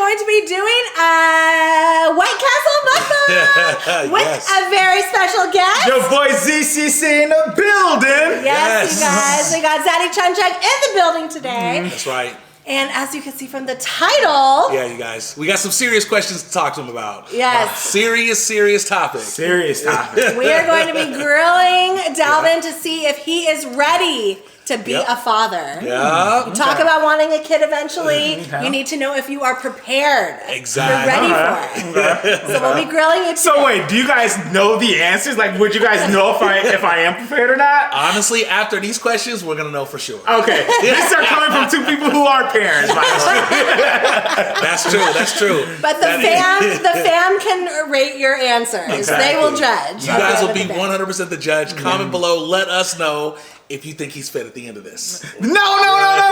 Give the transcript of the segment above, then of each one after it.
going to be doing a White Castle mukbang with a very special guest. Your boy ZCC in the building. Yes, you guys. We got ZADDYCHUNKCHUNK in the building today. That's right. And as you can see from the title. Yeah, you guys. We got some serious questions to talk to him about. Yes. Serious topic. Serious topic. We are going to be grilling Dalvin to see if he is ready to be a father. Yeah. You talk about wanting a kid eventually. You need to know if you are prepared. Exactly. You're ready for it. So we'll be grilling you today. So wait, do you guys know the answers? Like, would you guys know if I am prepared or not? Honestly, after these questions, we're gonna know for sure. Okay. These are coming from two people who are parents. That's true. But the fam can rate your answers. Exactly. They will judge. You guys will be 100% the judge. Comment below. Let us know if you think he's fit at the end of this. No.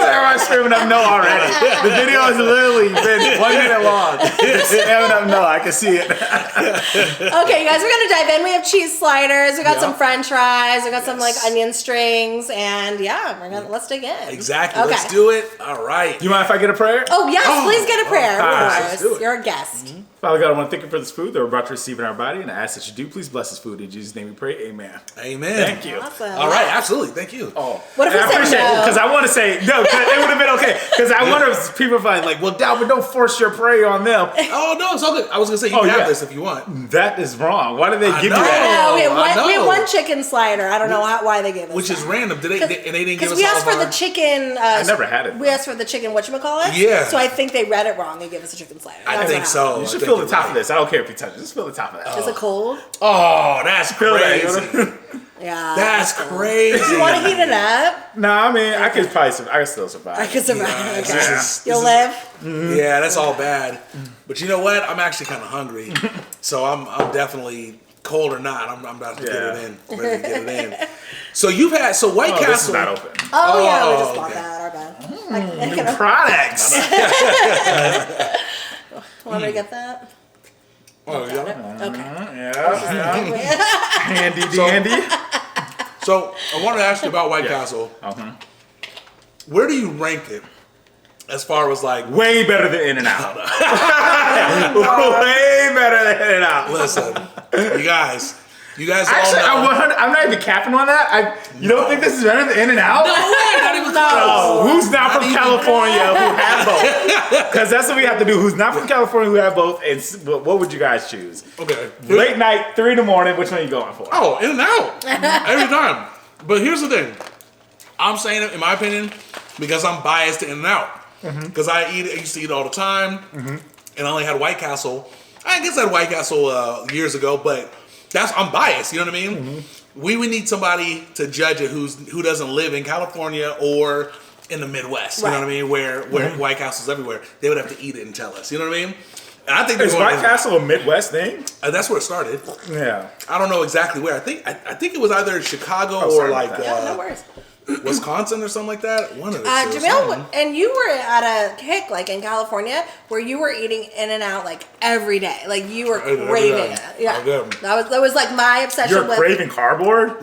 Everyone's screaming up no already. The video has literally been 1 minute long. Screaming up no. I can see it. Okay, you guys, we're going to dive in. We have cheese sliders. We got some french fries. We got some like onion strings. And yeah, let's dig in. Exactly. Okay. Let's do it. All right. You mind if I get a prayer? Oh, yes. Please get a prayer. Let's do it. You're a guest. Father God, I want to thank you for this food that we're about to receive in our body, and I ask that you do please bless this food. In Jesus' name we pray, amen. Amen. Thank you. Awesome. All right, absolutely. Thank you. Oh, What if we said no? Because I want to say no, because it would have been okay. Because I wonder if people find like, well, Dalvin, don't force your prayer on them. Oh, no, it's all good. I was going to say, you can have this if you want. That is wrong. Why did they give you know. that? We I had one chicken slider. I don't know why they gave us Which that. is random. And they didn't give us we all asked of for the our- chicken. I never had it. We asked for the chicken whatchamacallit. Yeah. So I think they read it wrong. They gave us a chicken slider. I That's think what so. happened. You should I feel think the top you're of this. I don't care if you touch it. Just feel the top of that. Is it cold? Oh, that's Feel that, crazy. Yeah. That's crazy. You want to heat it up? No, I mean, I could probably I could still survive. I could survive. Yeah, Okay. this You'll is- live? Yeah, that's all bad. But you know what? I'm actually kind of hungry. So I'm definitely, cold or not, I'm about to get it in. I'm ready to get it in. So White Castle. This is not open. Oh, yeah, we just bought okay. that. Our bad. New products. Want me to get that? Oh, yeah. Okay. Yeah. Handy dandy. So I wanted to ask you about White Castle. Where do you rank it as far as like... Way better than In-N-Out. Way better than In-N-Out. Listen, you guys Actually, all know. I'm not even capping on that. You don't think this is better than In-N-Out? No way, not even No. close. Who's not from even California who have both? Because that's what we have to do. Who's not from California who have both? And what would you guys choose? Okay. Late night, 3 in the morning. Which one are you going for? Oh, In-N-Out. Every time. But here's the thing. I'm saying it, in my opinion, because I'm biased to In-N-Out. Because I used to eat it all the time. And I only had White Castle. I guess I had White Castle years ago, but I'm biased, you know what I mean? We would need somebody to judge it who doesn't live in California or in the Midwest, you know what I mean? Where White Castle's everywhere. They would have to eat it and tell us, you know what I mean? And I think Is White Castle a Midwest thing? that's where it started. Yeah. I don't know exactly where. I think it was either Chicago or sorry like about that. No worries. Wisconsin or something like that. One of the two. Jamil, and you were at a kick like in California where you were eating In-N-Out like every day. Like you were Every craving day. it. Yeah. Okay. That was like my obsession You're with craving cardboard?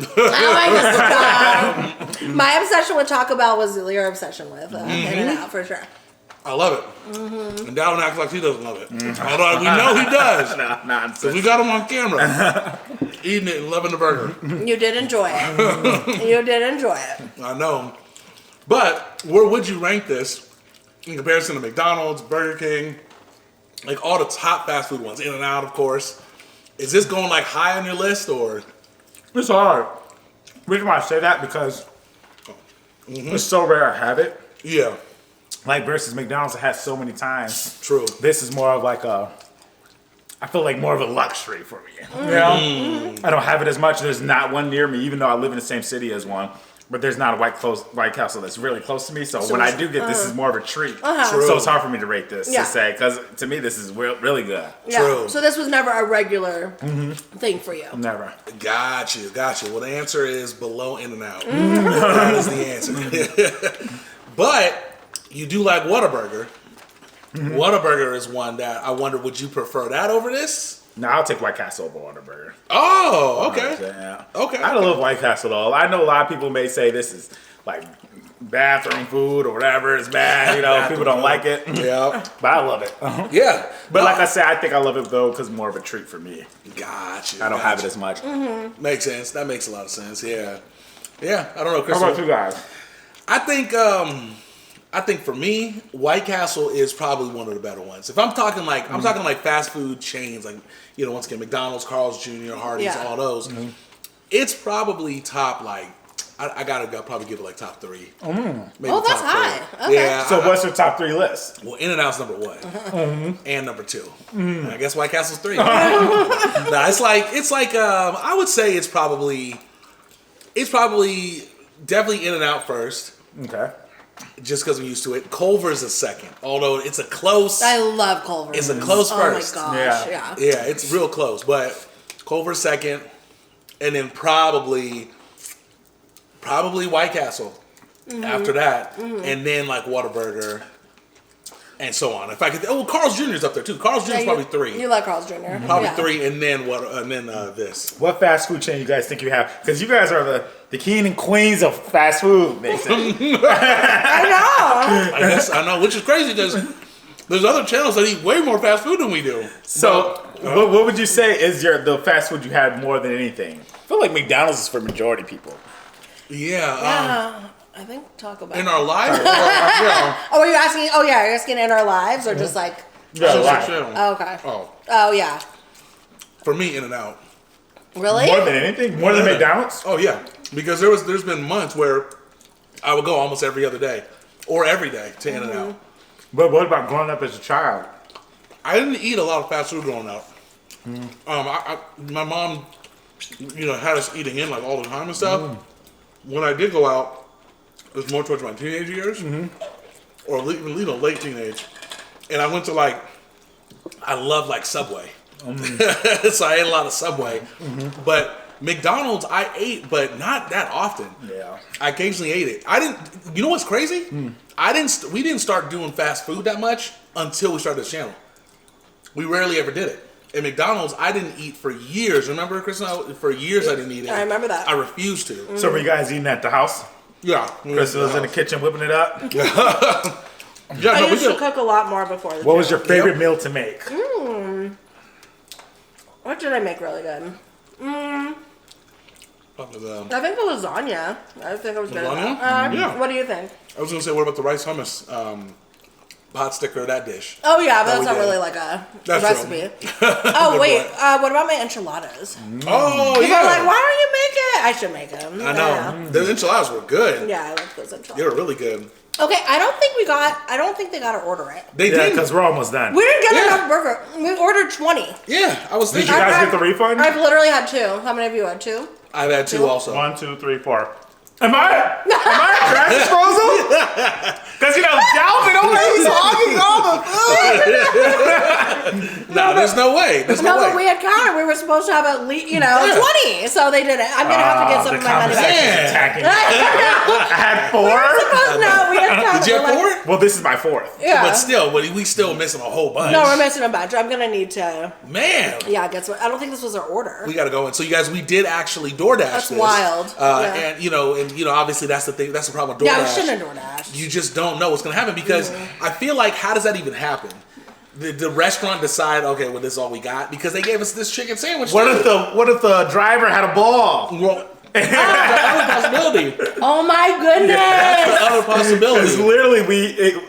my obsession with Taco Bell was your obsession with In-N-Out for sure. I love it. And Dalvin acts like he doesn't love it. Although we know he does. Nonsense. We got him on camera. Eating it and loving the burger. You did enjoy it. You did enjoy it. I know. But where would you rank this in comparison to McDonald's, Burger King, like all the top fast food ones, In-N-Out, of course? Is this going like high on your list or? It's hard. The reason why I say that because it's so rare I have it. Yeah, Like versus McDonald's, it has so many times. true. This is more of like I feel like more of a luxury for me. You know? I don't have it as much. There's not one near me, even though I live in the same city as one. But there's not a White Castle that's really close to me. So when I do get this, is more of a treat. So it's hard for me to rate this to say because to me this is really good. Yeah. True. So this was never a regular thing for you. Never. Got you. Well, the answer is below In-N-Out. That is the answer. But you do like Waterburger. Waterburger is one that I wonder, would you prefer that over this? No, I'll take White Castle over Waterburger. Oh, okay. Yeah. Okay. I love White Castle though. I know a lot of people may say this is like bathroom food or whatever is bad. You know, people don't like it. Yeah. But I love it. Yeah. But like I said, I think I love it though because more of a treat for me. Gotcha. I don't have it as much. Makes sense. That makes a lot of sense. Yeah. Yeah. I don't know, Chris. How about you guys? I think for me, White Castle is probably one of the better ones. If I'm talking like fast food chains, like, you know, once again, McDonald's, Carl's Jr., Hardee's, all those. It's probably top, like, I gotta probably give it like top 3. Maybe Oh, that's top high. 3. Okay. Yeah. So what's your top 3 list? Well, In-N-Out's number 1 and number 2. And I guess White Castle's 3. No, it's like I would say it's probably definitely In-N-Out first. Okay. Just because I'm used to it. Culver's a second, although it's a close. I love Culver's. It's a close first. Oh my gosh, yeah. Yeah, it's real close, but Culver's second, and then probably White Castle after that, and then like Waterburger, and so on. If I could, Carl's Jr.'s up there too. Carl's Jr.'s probably 3. You like Carl's Jr. Probably 3, and then this. What fast food chain you guys think you have? Because you guys are the king and queens of fast food, basically. I know. I guess I know, which is crazy because there's other channels that eat way more fast food than we do. So, what would you say is the fast food you had more than anything? I feel like McDonald's is for majority people. Yeah. I think Taco Bell. In our lives? Oh, are you asking? Oh, yeah, you're asking in our lives or just like? Yeah, right. Oh, okay. Oh, Oh, yeah. for me, In-N-Out. Really? More than anything? More than McDonald's? Oh yeah, because there's been months where I would go almost every other day or every day to In-N-Out. But what about growing up as a child? I didn't eat a lot of fast food growing up. My mom, you know, had us eating in like all the time and stuff. When I did go out, it was more towards my teenage years, or even late teenage, and I went to I love like Subway, so I ate a lot of Subway, but McDonald's I ate, but not that often. Yeah. I occasionally ate it. I didn't. You know what's crazy? We didn't start doing fast food that much until we started this channel. We rarely ever did it. At McDonald's, I didn't eat for years. Remember, Kristen? For years, I didn't eat it. I remember that. I refused to. So were you guys eating at the house? Yeah. Kristen was in the kitchen whipping it up. Yeah, I no, we used to did. cook a lot more before. What was your favorite meal to make? What did I make really good? I think the lasagna. I think I was good at Lasagna? that. Yeah. What do you think? I was gonna say, what about the rice hummus pot sticker of that dish? Oh yeah, but That that's we not did. really like a That's recipe. Oh wait, what about my enchiladas? Oh People are like, yeah, why don't you make it? I should make them. I know. The enchiladas were good. Yeah, I like those They enchiladas. were really good. Okay, I don't think they got to order it. They Yeah, did. because we're almost done. We didn't get Yeah. enough burger. We ordered 20. Yeah, I was Did thinking. you guys get the refund? I've literally had 2. How many of you had 2? I've had 2 also. 1, 2, 3, 4. Am I a trash disposal? Because, you know, Dalvin always hogging all the food. No, there's no way. There's No, no but way. we had counted. We were supposed to have at least, Yeah. 20. So they did it. I'm going to have to get some of my money back. Conversation's attacking me. I had 4. No, we had counted. Did you have We're like- 4? Well, this is my 4th. Yeah. But still, we still missing a whole bunch. No, we're missing a bunch. I'm going to need to, Man. yeah, guess what? I don't think this was our order. We gotta go in. So you guys, we did actually DoorDash. That's this. wild. Yeah. And you know, obviously that's the thing. That's the problem with DoorDash. Yeah, we shouldn't have DoorDashed. You just don't know what's gonna happen because I feel like, how does that even happen? The restaurant decide, okay, well, this is all we got because they gave us this chicken sandwich. What too. if the driver had a ball? Well, that's the other possibility. Oh my goodness. That's the other It's possibility. literally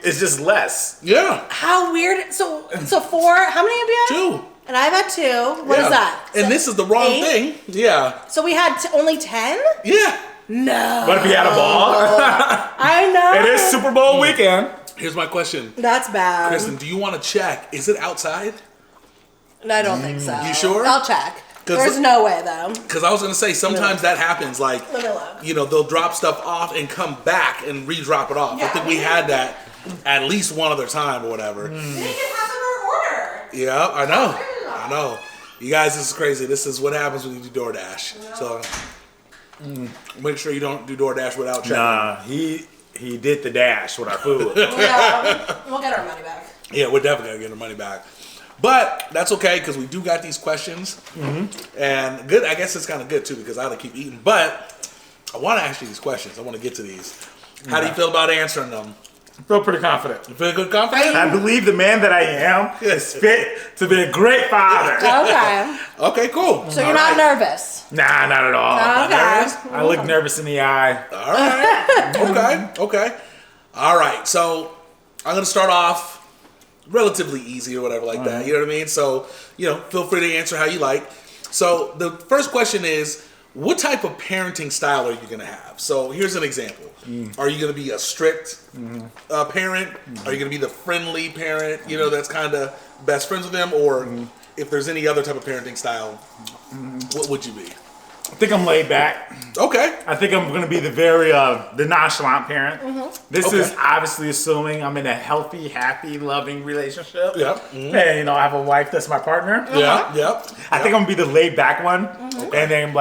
it's just less. Yeah. How weird. So 4, how many of you had? 2. And I've had 2. What is Yeah. that? And So this is the wrong 8? thing. Yeah. So we had only 10? Yeah. No. What if he had a ball? I know. It is Super Bowl weekend. Here's my question. That's bad. Kristen, do you want to check? Is it outside? I don't think so. You sure? I'll check. 'Cause There's no way though. Because I was gonna say sometimes that happens. Like, Let me look. you know, they'll drop stuff off and come back and re-drop it off. I Yeah. think we had that at least one other time or whatever. They didn't have our order. Yeah, I know. I know. You guys, this is crazy. This is what happens when you do DoorDash. So make sure you don't do DoorDash without checking. Nah, he did the dash with our food. Yeah, we'll get our money back. Yeah, we're definitely gonna get our money back. But that's okay because we do got these questions, and good. I guess it's kind of good too because I have to keep eating. But I want to ask you these questions. I want to get to these. How do you feel about answering them? I feel pretty confident. You feel good, confident? I believe the man that I am is fit to be a great father. Okay. Okay, cool. So you're not nervous? Nah, not at all. Okay. I look nervous in the eye. All right. Okay. All right. So I'm gonna start off relatively easy or whatever like that. You know what I mean? So feel free to answer how you like. So the first question is, what type of parenting style are you gonna have? So here's an example. Are you gonna be a strict parent? Are you gonna be the friendly parent? That's kind of best friends with them, or if there's any other type of parenting style, what would you be? I think I'm laid back. Okay. I think I'm going to be the nonchalant parent. This is obviously assuming I'm in a healthy, happy, loving relationship. Yeah. And, I have a wife that's my partner. Yeah. I think I'm going to be the laid back one. And then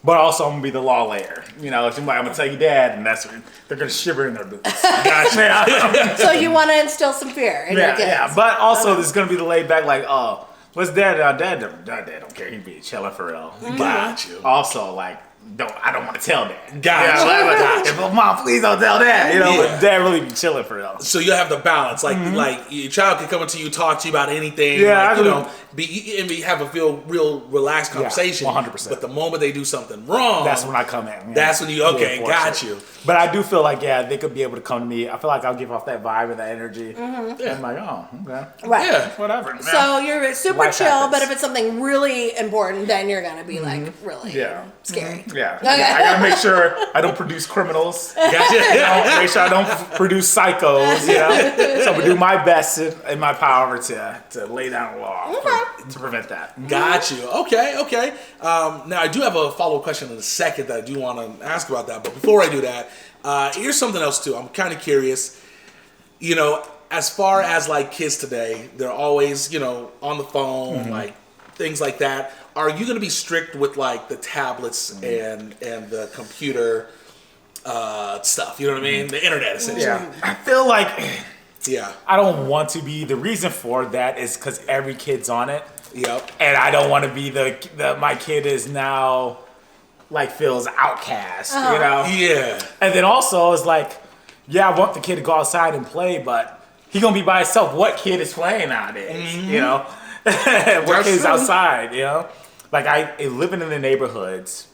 but also I'm going to be the law layer. It's like, I'm going to tell you dad, and that's when they're going to shiver in their boots. Gotcha. So you want to instill some fear in your kids? Yeah. But also there's going to be the laid back, like, oh, what's dad? Dad don't care. He be chilling for real. Got you. Also, I don't want to tell dad. Got you. If mom, please don't tell dad. But dad really be chilling for real. So you have the balance, like your child can come up to you, talk to you about anything. Yeah, have a real relaxed conversation. 100%. But the moment they do something wrong, That's when I come in. Yeah. That's when you got you. But I do feel like they could be able to come to me. I feel like I'll give off that vibe and that energy. Yeah. I'm like, oh, okay, Right. Yeah. whatever. Man. So you're super Life chill, happens. but if it's something really important, then you're gonna be like really scary. Yeah. Okay. I gotta make sure I don't produce criminals. Gotcha. Make sure I don't produce psychos. So I'm gonna do my best in my power to lay down a law to prevent that. Got you. Okay. Now I do have a follow-up question in a second that I do want to ask about that. But before I do that, here's something else too. I'm kind of curious. As far as like kids today, they're always on the phone, like things like that. Are you going to be strict with like the tablets and the computer stuff? You know what I mean? The internet, essentially. Yeah. I feel like Yeah. I don't want to be. The reason for that is because every kid's on it. Yep. And I don't want to be my kid is now feels outcast, Yeah. And then also it's like, I want the kid to go outside and play, but he gonna be by himself. What kid is playing nowadays? What kid is outside? Like living in the neighborhoods.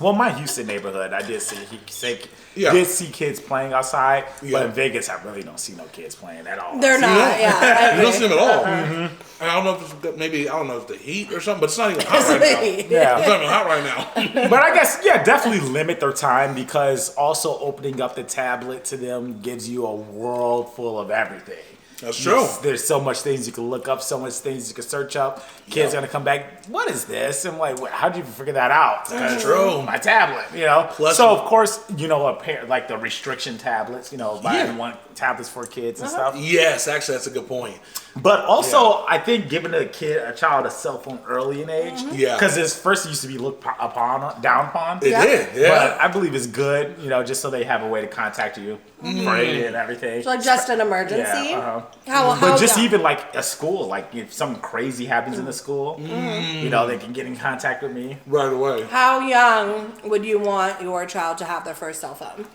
Well, my Houston neighborhood, I did see kids playing outside, but in Vegas, I really don't see no kids playing at all. They're not. Yeah. You don't see them at all. And I don't know if it's the heat or something, but it's not even hot right now. Yeah. It's not even hot right now. But I guess, definitely limit their time, because also opening up the tablet to them gives you a world full of everything. That's true. There's so much things you can look up, so much things you can search up. Kids gonna come back, what is this? I'm like, how did you figure that out? That's true. My tablet, Plus, so of course, like the restriction tablets, buying one tablets for kids and stuff. Yes, actually, that's a good point. But also, I think giving a child a cell phone early in age, because it used to be looked down upon. It did, yeah. But I believe it's good, just so they have a way to contact you for it and everything. So like just an emergency. Yeah, How just young? even like a school, like if something crazy happens in the school, they can get in contact with me right away. How young would you want your child to have their first cell phone?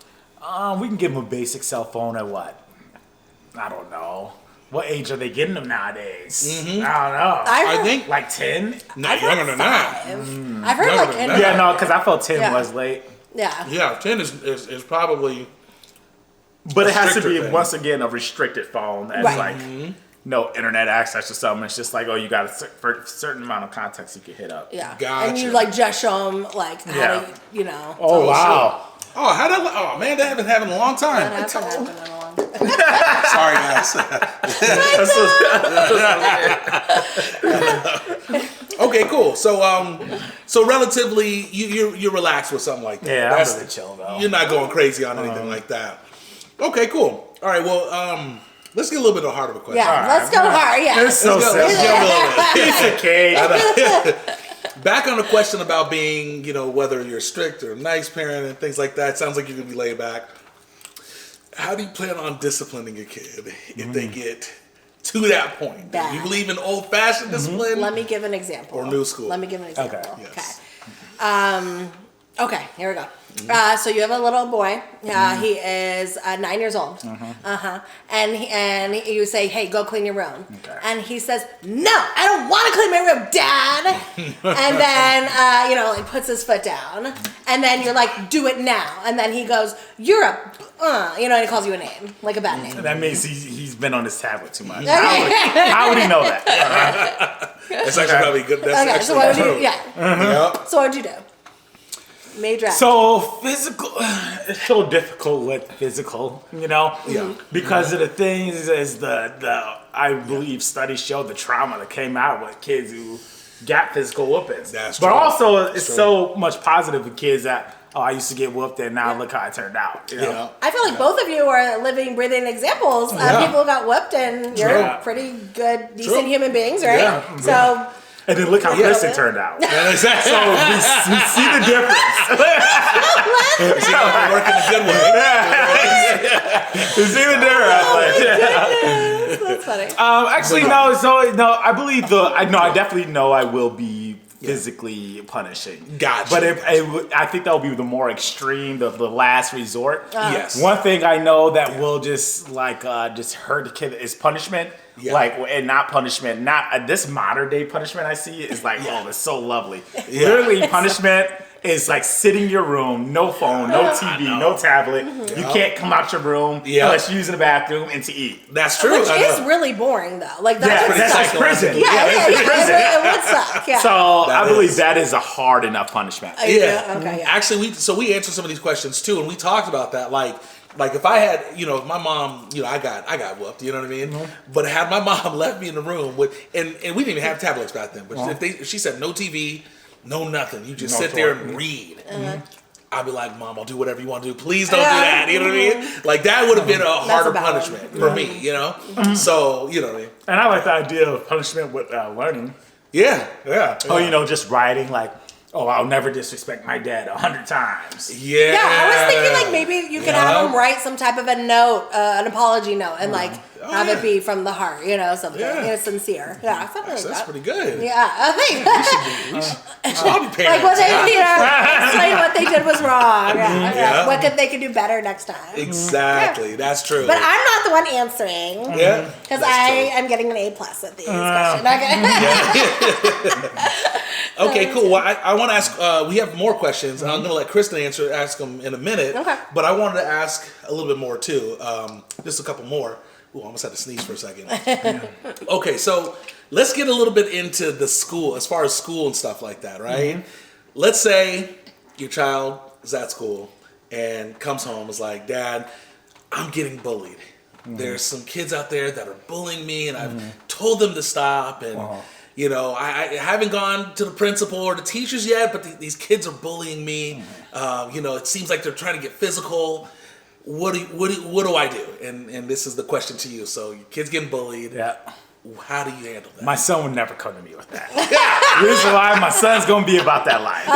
We can give them a basic cell phone at what? I don't know. What age are they getting them nowadays? I don't know. I think like 10. Not younger than that. I've heard like than that. Yeah, no, because I felt 10 was late. Yeah. Yeah, 10 is probably. But it has to be, thing. once again, a restricted phone that's like no internet access or something. It's just like, you got a certain amount of contacts you can hit up. Yeah. Gotcha. And you just show them how to, Oh, wow. Sure. Oh, man, that haven't happened in a long time. That hasn't happened in a long time. Sorry, guys. Okay, cool. So relatively, you're relaxed with something like that. Yeah, I'm really chill though. You're not going crazy on anything like that. Okay, cool. All right, well, let's get a little bit harder of a question. Yeah, let's go hard. Yeah. It's so Let's jump a little bit. Piece of cake. Back on the question about being, whether you're strict or a nice parent and things like that. Sounds like you're gonna be laid back. How do you plan on disciplining your kid if they get to that point? Do you believe in old-fashioned discipline? Let me give an example. Or new school. Let me give an example. Okay. Yes. Okay, here we go. So you have a little boy. He is 9 years old. And you say, "Hey, go clean your room." Okay. And he says, "No, I don't want to clean my room, Dad." And then he puts his foot down. And then you're like, "Do it now." And then he goes, "You're a," and he calls you a name, like a bad name. That means he's been on his tablet too much. Okay. How would he know that? That's actually probably good. That's actually so what would true. you? Yeah. Yep. So what'd you do? Major. So physical, it's so difficult with physical, because of the things is the I believe studies show the trauma that came out with kids who got physical whoopings. That's but true. also it's so much positive with kids that I used to get whooped and now look how it turned out. Yeah. I feel like both of you are living, breathing examples of people who got whooped, and you're pretty good, decent human beings, right? Yeah. So. And then look how Kristen turned out. Yeah, exactly. So we see the difference. See how we work in a good way. We see the difference. That's funny. Actually, no. So no, I believe I definitely know I will be physically punishing. Gotcha. But I think that will be the more extreme, the last resort. Yes. One thing I know that will just hurt the kid is punishment. Yeah. And not punishment. Not this modern day punishment I see is like, oh, it's so lovely. Literally, punishment is like sitting in your room, no phone, no TV, no tablet. You can't come out your room unless you're using the bathroom and to eat. That's true. Which is really boring, though. Like that's like prison. It would suck. Yeah. So I believe that is a hard enough punishment. Yeah. Okay. Yeah. Actually, we answered some of these questions too, and we talked about that. Like if I had, my mom, I got whooped, you know what I mean? But had my mom left me in the room with, and we didn't even have tablets back then, but if she said no TV, no nothing, you just sit there and read. I'd be like, "Mom, I'll do whatever you want to do. Please don't do that." You know what I mean? Like that would have been a harder punishment for me, So, you know what I mean? And I like the idea of punishment with learning. Yeah. Oh, just writing like, "Oh, I'll never disrespect my dad 100 times." Yeah. Yeah, I was thinking like maybe you could have him write some type of a note, an apology note, and have it be from the heart, something, sincere. Yeah, something like that. That's pretty good. Yeah, I think. We should all be parents. Like what they, explain what they did was wrong. Yeah. What they could do better next time. Exactly, that's true. But I'm not the one answering. Yeah, because I am getting an A+ at these questions. Okay, cool. Well, I want to ask. We have more questions, and I'm going to let Kristen ask them in a minute. Okay. But I wanted to ask a little bit more too. Just a couple more. Ooh, I almost had to sneeze for a second. Okay, so let's get a little bit into the school, as far as school and stuff like that, right? Let's say your child is at school and comes home, is like, "Dad, I'm getting bullied. There's some kids out there that are bullying me, and I've told them to stop, and I haven't gone to the principal or the teachers yet, but these kids are bullying me. It seems like they're trying to get physical. What do I do?" And this is the question to you. So your kid's getting bullied. Yeah. How do you handle that? My son would never come to me with that. The reason why my son's gonna be about that life.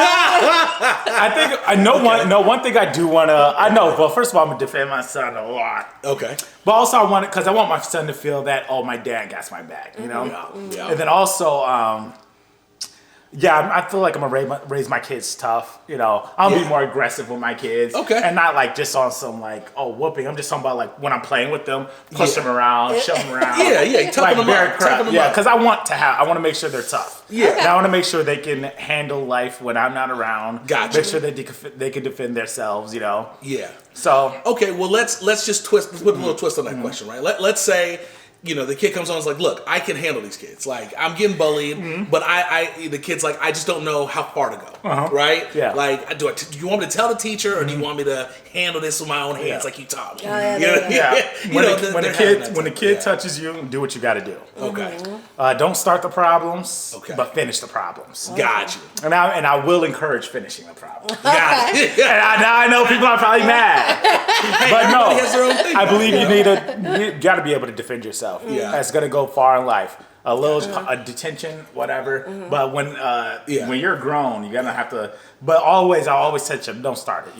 One thing I do wanna. Well, first of all, I'm gonna defend my son a lot. Okay. But also I want my son to feel that my dad got my back. Yeah. And then also, I feel like I'm gonna raise my kids tough. I'll be more aggressive with my kids. Okay. And not like just on some whooping. I'm just talking about like when I'm playing with them, push them around, shove them around. Yeah. Toughen them up. Because I want to make sure they're tough. Yeah. And I want to make sure they can handle life when I'm not around. Gotcha. Make sure that they can defend themselves. Yeah. So okay, well let's just twist. Let's put a little twist on that question, right? Let's say. The kid comes on and is like, "Look, I can handle these kids. Like, I'm getting bullied, but the kid's like, I just don't know how far to go, right? Yeah. Like, do you want me to tell the teacher, or do you want me to handle this with my own hands, like you taught me? When the kid touches you, do what you got to do. Okay. Don't start the problems, Okay. but finish the problems. Got you. And I will encourage finishing the problem. Got you. And now I know people are probably mad, but no, Everybody has their own thing, I believe you got to be able to defend yourself. Yeah. That's gonna go far in life. A little detention, whatever. But when you're grown, you're gonna have to. But I always tell them, don't start it.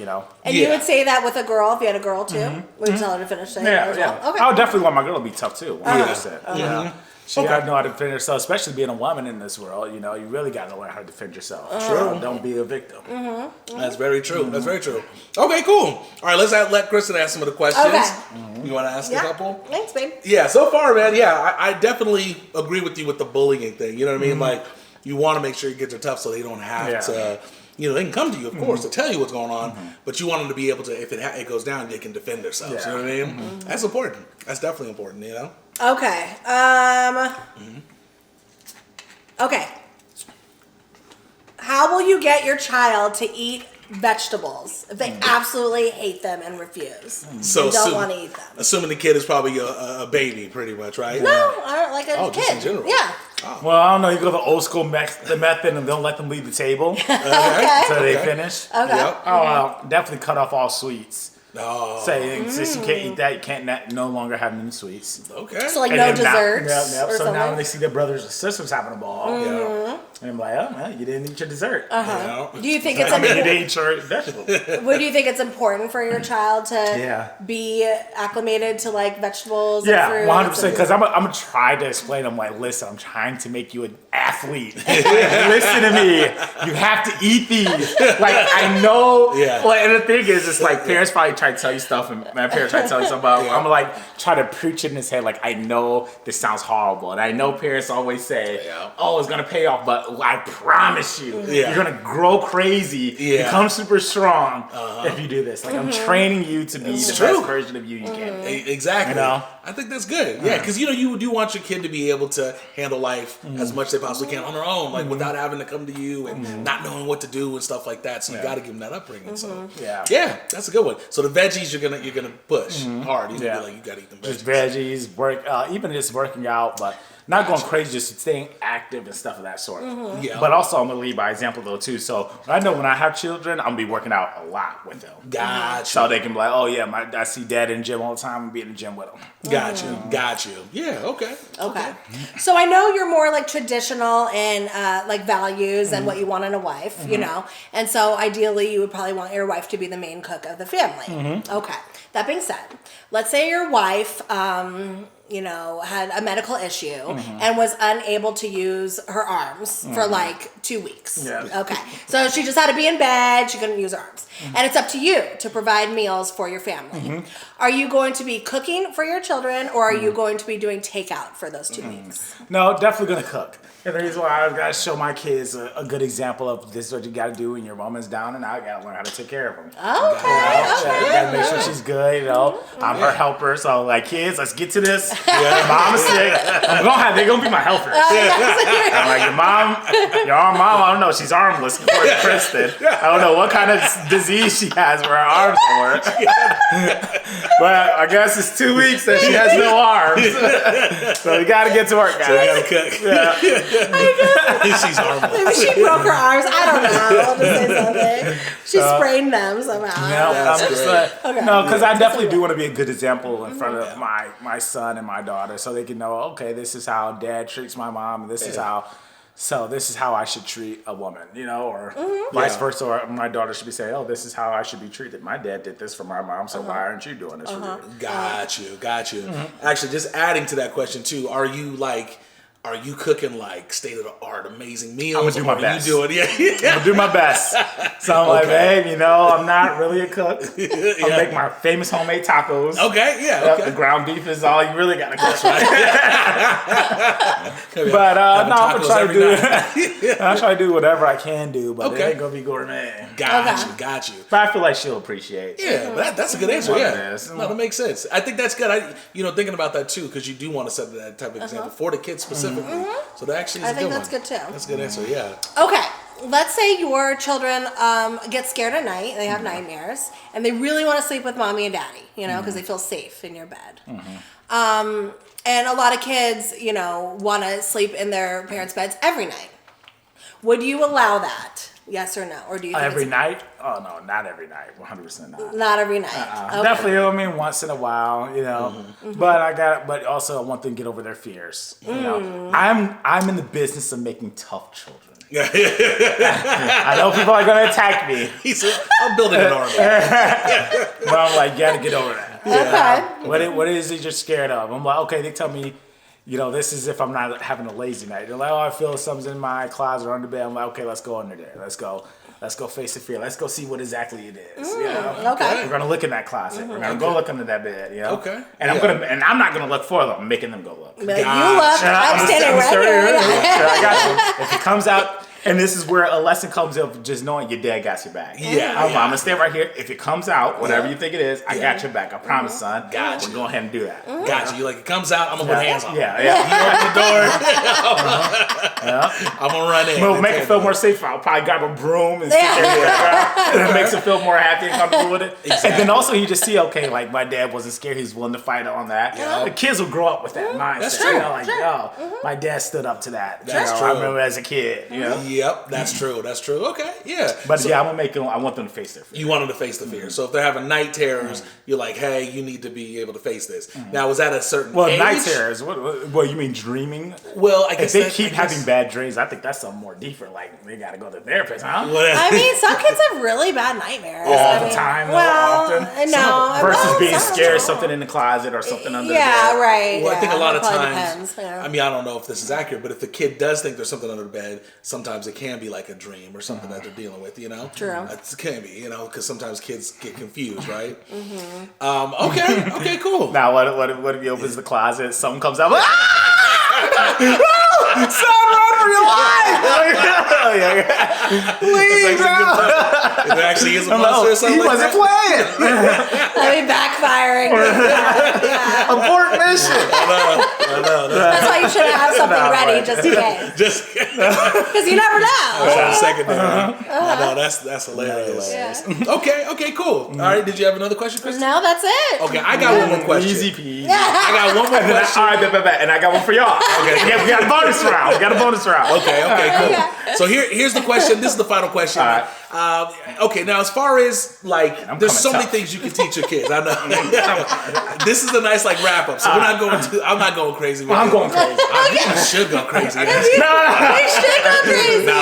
And you would say that with a girl, if you had a girl too, would you tell her to finish it as well? Okay. I would definitely want my girl to be tough too. 100%. She got to know how to defend herself, especially being a woman in this world. You know, you really got to learn how to defend yourself. True. Don't be a victim. That's very true. That's very true. Okay, cool. All right, let's let Kristen ask some of the questions. Okay. You want to ask a couple? Thanks, babe. Yeah, so far, man, I definitely agree with you with the bullying thing. You know what I mean? Like, you want to make sure your kids are tough so they don't have to, you know, they can come to you, of course, to tell you what's going on, but you want them to be able to, if it goes down, they can defend themselves. You know what I mean? That's important. That's definitely important, you know? Okay. Okay. How will you get your child to eat vegetables if they absolutely hate them and refuse and don't want to eat them? Assuming the kid is probably a baby, pretty much, right? No, I don't like a kid. Just in general. Yeah. Oh. Well, I don't know. You go the old school method and don't let them leave the table until they finish. Okay. Yep. Oh, well, definitely cut off all sweets. Oh. Say, since you can't eat that, you can't no longer have any sweets. Okay. So like And no then desserts Now, or so something? now when they see their brothers and sisters having a ball, and I'm like, oh, well, you didn't eat your dessert. Do you think it's I mean, you important? didn't eat your vegetables. Would you think it's important for your child to be acclimated to like vegetables? Yeah, and fruits 100%. Because I'm gonna try to explain. I'm like, listen, I'm trying to make you an athlete. Listen to me. You have to eat these. Like I know. Yeah. Well, and the thing is, it's like parents probably try to tell you stuff, and my parents try to tell you something about. I'm like try to preach it in his head. Like I know this sounds horrible, and I know parents always say, "Oh, it's gonna pay off," but I promise you, you're gonna grow crazy, become super strong if you do this. Like I'm training you to be the best version of you can. Exactly. You know? I think that's good. Yeah, because you know you do want your kid to be able to handle life as much as they possibly can on their own, like without having to come to you and not knowing what to do and stuff like that. So you got to give them that upbringing. So yeah, that's a good one. So the veggies you're gonna push hard. You're gonna be like you got to eat them veggies. Just veggies, even just working out, but not going crazy, just staying active and stuff of that sort. Yeah. But also, I'm gonna lead by example though too. So I know when I have children, I'm gonna be working out a lot with them. Gotcha. So they can be like, oh yeah, I see dad in the gym all the time. I'm gonna be in the gym with them. Got you. Yeah. Okay. So I know you're more like traditional in like values and what you want in a wife, you know, and so ideally you would probably want your wife to be the main cook of the family. Okay. That being said, let's say your wife, you know, had a medical issue and was unable to use her arms for like 2 weeks. Yeah. Okay. So she just had to be in bed. She couldn't use her arms. And it's up to you to provide meals for your family. Are you going to be cooking for your children or are you going to be doing takeout for those 2 weeks? No, definitely gonna cook. And the reason why I gotta show my kids a good example of this is what you gotta do when your woman's down, and I gotta learn how to take care of them. Okay. You gotta make sure she's good, you know. I'm her helper, so like kids, let's get to this. Mom's sick. They're gonna be my helpers. I'm like your mom, I don't know, she's armless according to Kristen. I don't know what kind of disease she has where her arms don't work. But I guess it's 2 weeks that she has no arms. So you gotta get to work, guys. So you gotta cook. Yeah. She's horrible. Maybe she broke her arms. I don't know. I'll just say something. She sprained them somehow. No, I'm just like, Okay. no, because I definitely do want to be a good example in front of my son and my daughter, so they can know, okay, this is how dad treats my mom, and this is how. So this is how I should treat a woman, you know, or vice versa. Or my daughter should be saying, "Oh, this is how I should be treated. My dad did this for my mom, so why aren't you doing this for me?" Got you. Actually, just adding to that question too, are you cooking like state of the art, amazing meals? I'm gonna do my best. You doing, I'm gonna do my best. So I'm like, babe, you know, I'm not really a cook. I'll make my famous homemade tacos. Okay, yeah. Yep, Okay. the ground beef is all you really gotta cook. But But no, I'm gonna try to do. night. I'll try to do whatever I can do, but it ain't gonna be gourmet. Got you. But I feel like she'll appreciate. Yeah, but that's a good answer. What Yeah, it is. no, that makes sense. I think that's good. Thinking about that too, because you do want to set that type of example for the kids specifically. So that actually is a good one. I think that's good too. That's a good answer. Yeah. Okay. Let's say your children get scared at night, they have nightmares, and they really want to sleep with mommy and daddy, you know, because they feel safe in your bed. And a lot of kids, you know, want to sleep in their parents' beds every night. Would you allow that? Yes or no? Or do you think Every night? Oh no, not every night. 100% not. Not every night. Okay. Definitely, I mean, once in a while, you know. But also, I want them to get over their fears. You know, I'm in the business of making tough children. I know people are gonna attack me. I'm building an army. But I'm like, you gotta get over that. Okay. What is it you're scared of? I'm like, okay, they tell me, this is if I'm not having a lazy night. They're like, oh, I feel something's in my closet or under bed. I'm like, okay, let's go under there. Let's go face the fear. Let's go see what exactly it is. Okay. We're gonna look in that closet. We're gonna go look under that bed. Okay. And I'm not gonna look for them. I'm making them go look. But you look. I'm standing right here. I got you. If it comes out. And this is where a lesson comes of just knowing your dad got your back. I'm gonna stand right here. If it comes out, whatever you think it is, I got your back. I promise, son. Got you. We'll go ahead and do that. Got you. Like, it comes out, I'm gonna put hands on it. Yeah. You open the door. I'm gonna run in. We'll make it feel more safe. I'll probably grab a broom and sit there. And it makes him feel more happy and comfortable with it. Exactly. And then also you just see, okay, like my dad wasn't scared. He was willing to fight on that. The kids will grow up with that mindset. That's true. My dad stood up to that. That's true. I remember as a kid. Yep, that's true. That's true. Okay, yeah. But I'm gonna make them. I want them to face their fear. You want them to face the fear. So if they're having night terrors, you're like, hey, you need to be able to face this. Now, was that a certain age? Night terrors. What you mean dreaming? Well, I guess if they keep having bad dreams, I think that's something more deeper. Like they gotta go to the therapist, huh? I mean, some kids have really bad nightmares. All the time, often. No. Versus being scared of something in the closet or something under the bed. Yeah, right. Well, I think a lot of times. times, I mean, I don't know if this is accurate, but if the kid does think there's something under the bed, sometimes it can be like a dream or something that they're dealing with, True. It can be, because sometimes kids get confused, right? Okay, cool. Now, what if he opens the closet, something comes out, son, run for your life! Leave, If it actually is a monster or something he wasn't playing. I mean, backfiring. Abort mission. I know. That's why you should have something ready just in case. Because you never know. Second I know, that's hilarious. Yeah. Okay, cool. All right, did you have another question, Kristen? No, that's it. Okay, I got one more question. Easy peasy. I got one more question. All right, bet. And I got one for y'all. Okay, we got a bonus round. Okay, cool. So here's the question. This is the final question. All right. Okay, now as far as there's so many things you can teach your kids. I know. This is a nice wrap up. So I'm not going crazy. I'm going crazy. You should go crazy. We should go crazy. No.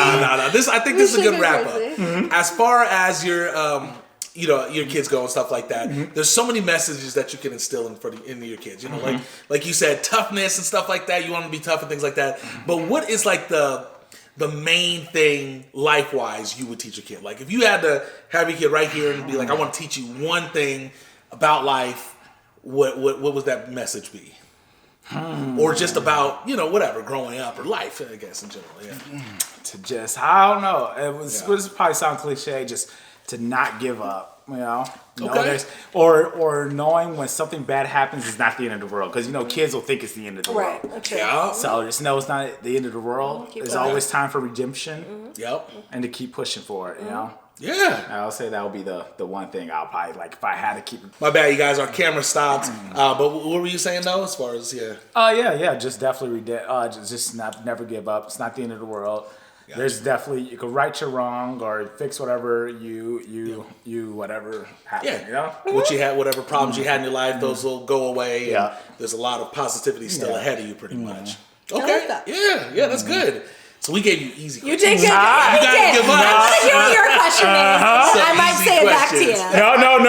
I think this is a good wrap up. As far as your your kids go and stuff like that. There's so many messages that you can instill into your kids. Like you said, toughness and stuff like that. You want them to be tough and things like that. But what is the main thing life-wise you would teach a kid? Like if you had to have your kid right here and be like, I want to teach you one thing about life, what would that message be? Or just about, whatever, growing up or life, I guess, in general. Yeah. To just, I don't know. It was probably sound cliche, just to not give up. Okay. Or knowing when something bad happens is not the end of the world. Because kids will think it's the end of the world. Right. Okay. Yeah. So just know it's not the end of the world. There's always time for redemption. Yep. And to keep pushing for it. Yeah. I'll say that would be the one thing I'll probably if I had to keep it. My bad, you guys. Our camera stopped. But what were you saying though? As far as Just definitely never give up. It's not the end of the world. Yeah. There's definitely you can right your wrong or fix whatever you whatever happened. What you had, whatever problems you had in your life, those will go away. Yeah. There's a lot of positivity still ahead of you, pretty much. Okay. I like that. Yeah, that's good. So we gave you easy questions. You did good. You gotta give up. I want to hear what your question is. I might say it back to you. No.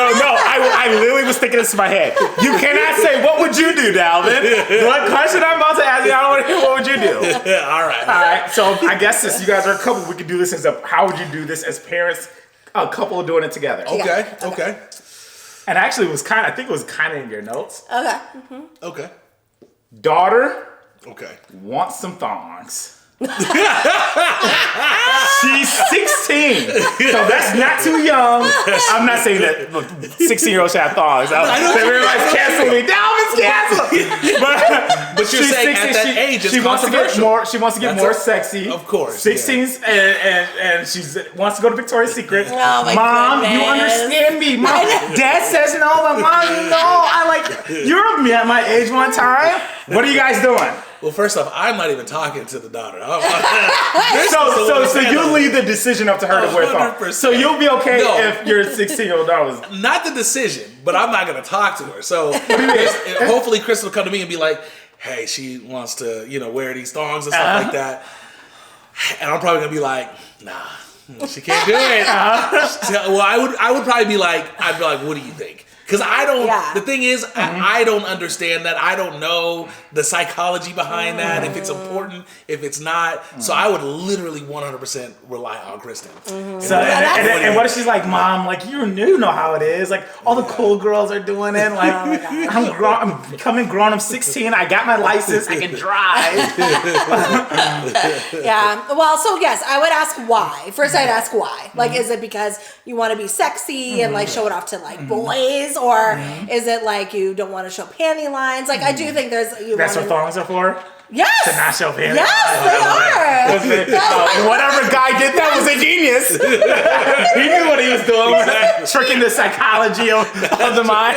I literally was thinking this in my head. You cannot say, what would you do, Dalvin? What question I'm about to ask you, I don't want to hear, what would you do? All right. So I guess since you guys are a couple, we could do this how would you do this as parents, a couple doing it together? Okay. And actually, I think it was kind of in your notes. Okay. Okay. Daughter. Okay. Wants some thongs. She's 16, so that's not too young. I'm not saying that 16-year-olds should have thongs. Everybody's canceling me. Dalvin's canceled. But you're saying 16, at that age, it's controversial. She wants to get more sexy. Of course. 16's and she wants to go to Victoria's Secret. Oh my Mom, goodness. you understand me. Mom, Dad says no, but Mom, you're at my age one time. What are you guys doing? Well, first off, I'm not even talking to the daughter. So you leave the decision up to her to wear thongs. So you'll be okay if your 16-year-old daughter was... Not the decision, but I'm not going to talk to her. So hopefully Chris will come to me and be like, hey, she wants to, wear these thongs and stuff like that. And I'm probably going to be like, nah, she can't do it. Well, I would probably be like, what do you think? Because I don't, Yeah. the thing is, I don't understand that. I don't know the psychology behind that, if it's important, if it's not. So I would literally 100% rely on Kristen. So, and what if she's like, Mom, like, you know how it is. Like, all the cool girls are doing it. Like, I'm becoming grown. I'm 16. I got my license. I can drive. Yeah. Well, so yes, I would ask why. First, I'd ask why. Like, is it because you want to be sexy and like show it off to like boys, or is it like you don't want to show panty lines? Like, I do think there's. That's what thongs are for? Yes. To not show panties? Yes, they are. Whatever guy did that was a genius. He knew what he was doing. Tricking the psychology of the mind.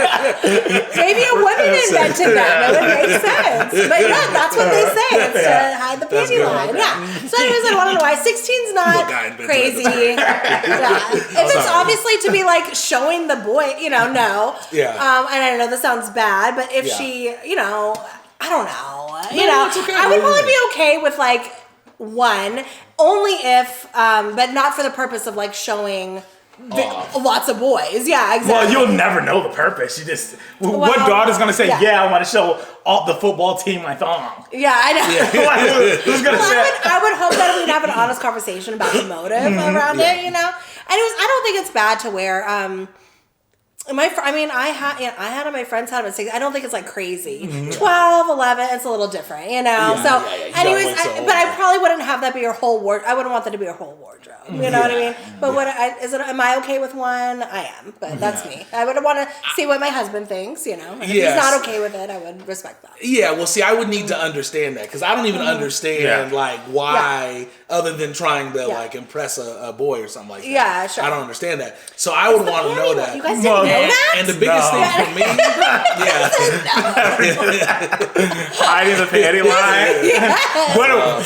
Maybe a woman invented that. It would make sense. But yeah, that's what they say. It's to hide the panty line. Yeah. So anyways, I want to know why 16's not crazy. Yeah. If it's obviously to be like showing the boy, no. Yeah. And I know this sounds bad, but if she, I don't know. It's okay. I would probably be okay with like one, only if, but not for the purpose of like showing lots of boys. Yeah, exactly. Well, you'll never know the purpose. You just, what daughter's gonna say? Yeah, I want to show all the football team my thong. Yeah, I know. Who's gonna say? I would hope that we'd have an honest conversation about the motive around it. Anyways, I don't think it's bad to wear. I had my friends had them at 6. I don't think it's like crazy. 12, 11, it's a little different, anyways, but I probably wouldn't have that be your whole wardrobe. I wouldn't want that to be your whole wardrobe. You know what I mean? But am I okay with one? I am, but that's me. I would want to see what my husband thinks, And if he's not okay with it, I would respect that. Yeah, well, see, I would need to understand that because I don't even understand like why, other than trying to like impress a boy or something like that. Yeah, sure. I don't understand that, so I would want to know that. You guys didn't know that? And the biggest thing for me, hiding the panty line.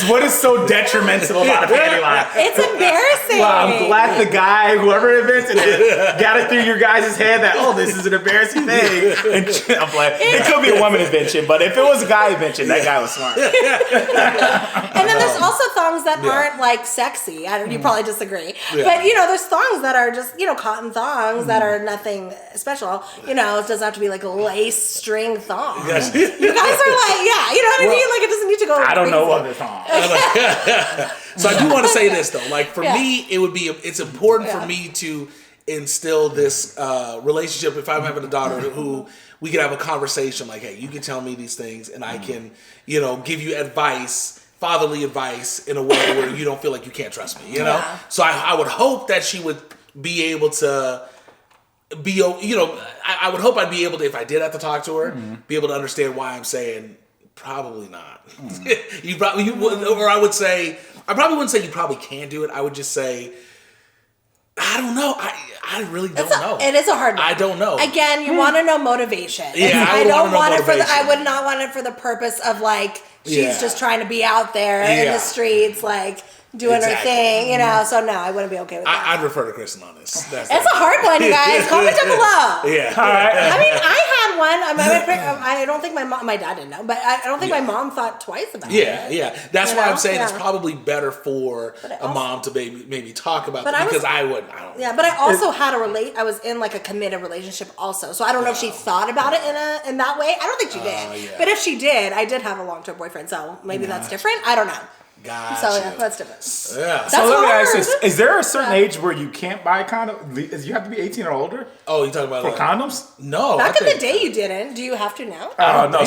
What is so detrimental about a panty line? It's embarrassing. Well, I'm glad the guy, whoever invented it, got it through your guys' head that, this is an embarrassing thing. And I'm like, it could be a woman invention, but if it was a guy invention, that guy was smart. And then there's also thongs that aren't like sexy. You probably disagree. But there's thongs that are just, cotton thongs that are nothing special. It doesn't have to be like a lace string thong. Yes. You guys are like, you know what I mean? Like, it doesn't need to go I don't know other thongs. So I do want to say this though. Like, for me, it's important for me to instill this relationship. If I'm having a daughter who we can have a conversation like, hey, you can tell me these things and I can, give you advice, fatherly advice in a way where you don't feel like you can't trust me, So I would hope that she would be able to I would hope I'd be able to, if I did have to talk to her, be able to understand why I'm saying probably not. You probably would, or I would say, I probably wouldn't say you probably can do it. I would just say, I don't know. I really don't know. It is a hard one. I don't know. Again, you want to know motivation. Yeah, I don't want it I would not want it for the purpose of like she's just trying to be out there in the streets, like doing her thing, so no, I wouldn't be okay with that. I'd refer to Kristen on this. It's a hard one, you guys. Comment down below. Yeah. All right. I mean, I had one. I don't think my dad didn't know, but I don't think my mom thought twice about it. Yeah. That's why I'm saying it's probably better for a mom to maybe talk about it because I wouldn't. I don't know. Yeah, but I also had I was in like a committed relationship also, so I don't know if she thought about it in that way. I don't think she did. But if she did, I did have a long-term boyfriend, so maybe that's different. I don't know. Gotcha. So that's different. Yeah. That's so let me ask hard. this: is there a certain age where you can't buy condoms? You have to be 18 or older. Oh, you talking about for condoms? No. Back in the day, you didn't. Do you have to now? Oh no.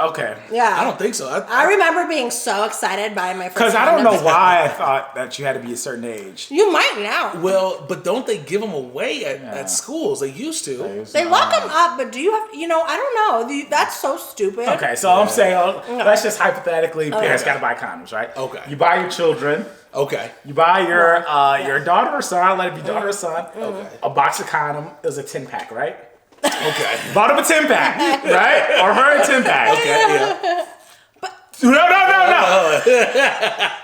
Okay. Yeah. I don't think so. I remember being so excited by my first. Because I don't know why I thought that you had to be a certain age. You might now. Well, but don't they give them away at schools? They used to. They lock them up, but do you have? I don't know. That's so stupid. Okay, so I'm saying, let's just hypothetically, parents got to buy condoms, right? Okay. You buy your children. Okay. You buy your daughter or son, let it be daughter or son. Okay. A box of condom is a 10-pack, right? Okay. Bought him a 10-pack, right? Or her a 10-pack. Okay, yeah. No.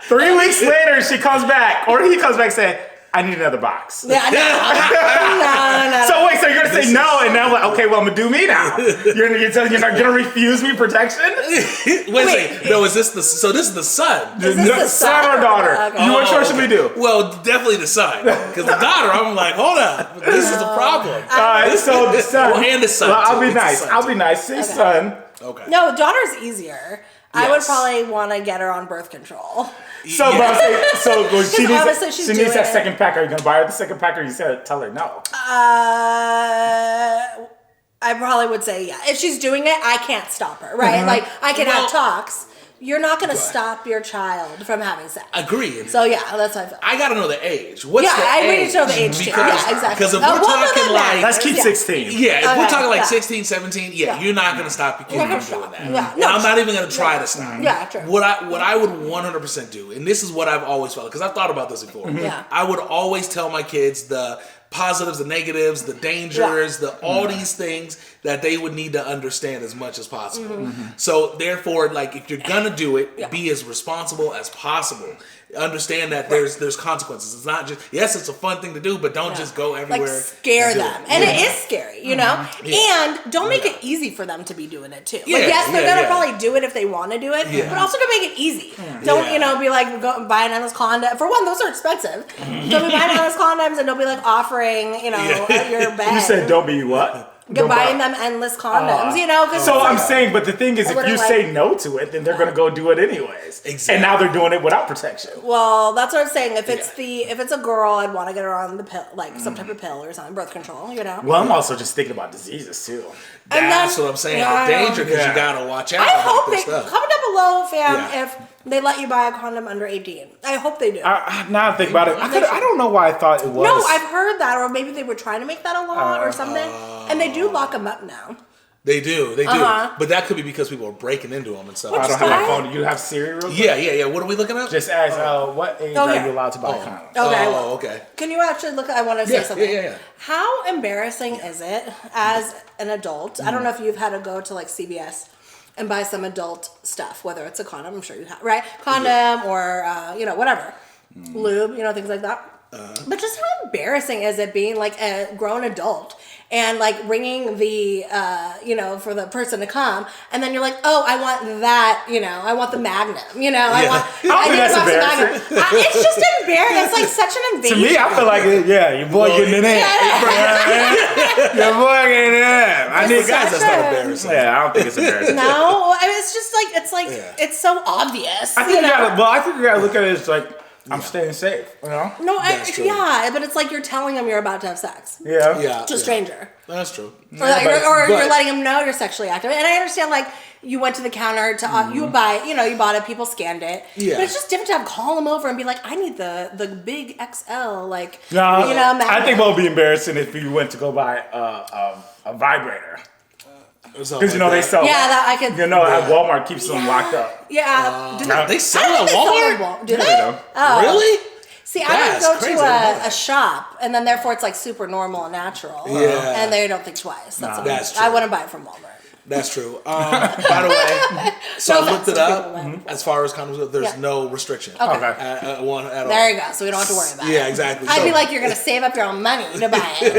3 weeks later, she comes back, or he comes back saying, I need another box. Yeah, no. So wait, so you're gonna say no, and now I'm like, okay, well I'm gonna do me now. You're not gonna refuse me protection? Wait a second. No, this is the son? Is this the son or daughter? Okay. What choice should we do? Well, definitely the son. Because the daughter, I'm like, hold up, this is the problem. So the son. Well, and the son. Well, I'll too. be nice. I'll be nice. Say son. Okay. No, daughter's easier. I would Yes. probably want to get her on birth control. So, but I'm saying, so she obviously needs, she's she needs doing that it. second pack. Are you gonna buy her the second pack, or you said tell her no? I probably would say yeah. If she's doing it, I can't stop her, right? Like I can have talks. You're not going to stop your child from having sex. Agreed. So yeah, that's how I feel. I gotta know the age. What's the I age? need to know the age too. Yeah, exactly. Because if we're what will talking that like, matter? Let's keep 16. yeah, if we're talking like yeah. 16, 17, you're not gonna stop your kid from doing that. Yeah. And I'm not even gonna try to stop. Yeah, true. What I would 100% do, and this is what I've always felt, because I've thought about this before. Yeah. I would always tell my kids the positives, the negatives, the dangers, all these things that they would need to understand as much as possible. So therefore, like if you're gonna do it, be as responsible as possible. Understand that there's consequences. It's not just it's a fun thing to do, but don't just go everywhere. Like scare and do them, it. and it is scary, you know. Yeah. And don't make it easy for them to be doing it too. Like Yeah, yes, they're gonna yeah. probably do it if they want to do it, but also don't make it easy. Don't be like go buying endless condoms. For one, those are expensive. Don't be buying endless condoms, and don't be like offering at your bed. You said don't be what? You're buying them endless condoms, you know. Cause So I'm saying, but the thing is, if you say no to it, then they're gonna go do it anyways. Exactly. And now they're doing it without protection. Well, that's what I'm saying. If it's a girl, I'd want to get her on the pill, like some type of pill or something, birth control, you know. Well, I'm also just thinking about diseases too. That's what I'm saying. Yeah, The danger, because Yeah. you gotta watch out. I hope with they this stuff. comment down below, fam, Yeah. if they let you buy a condom under 18. I hope they do. Now I think about it, I don't know why I thought it was. No, I've heard that, or maybe they were trying to make that a law or something, and they do lock them up now. They do, but that could be because people are breaking into them and stuff. I don't have my phone. You have Siri real quick? Yeah. What are we looking at? Just ask, what age are you allowed to buy condoms? Okay. Okay. Can you actually look? I want to say something. Yeah. How embarrassing is it as an adult? I don't know if you've had to go to like CVS and buy some adult stuff, whether it's a condom. I'm sure you have, right? Condom or whatever, lube, things like that. But just how embarrassing is it being like a grown adult and like ringing the for the person to come, and then you're like, oh, I want that, I want the Magnum, I need a box of Magnum. It's just embarrassing. It's like such an invasion. To me, I feel like, your boy getting it in. Your boy getting it in. I need Guys, that's not embarrassing. Yeah, I don't think it's embarrassing. No, I mean, it's just like it's so obvious. I think you gotta look at it as like, I'm staying safe, No, true. but it's like you're telling them you're about to have sex. Yeah. To a stranger. That's true. Or you're letting them know you're sexually active. And I understand, like, you went to the counter to, you bought it, people scanned it. Yeah. But it's just different to call them over and be like, I need the big XL, like, I think what would be embarrassing if you went to go buy a vibrator. Because they sell. Yeah, that I could. At Walmart keeps them locked up. Yeah. They sell it at Walmart? Walmart. Do Yeah, they? do. Oh. Really? See, I would That's go crazy. to a shop, and then therefore it's like super normal and natural. Yeah. And they don't think twice. That's I true. wouldn't buy it from Walmart. That's true. By the way, so No I looked it offense to up. people, As far as condoms go, there's no restriction. Okay. At all. There you go. So we don't have to worry about it. Yeah, exactly. I'd be like, you're going to save up your own money to buy it.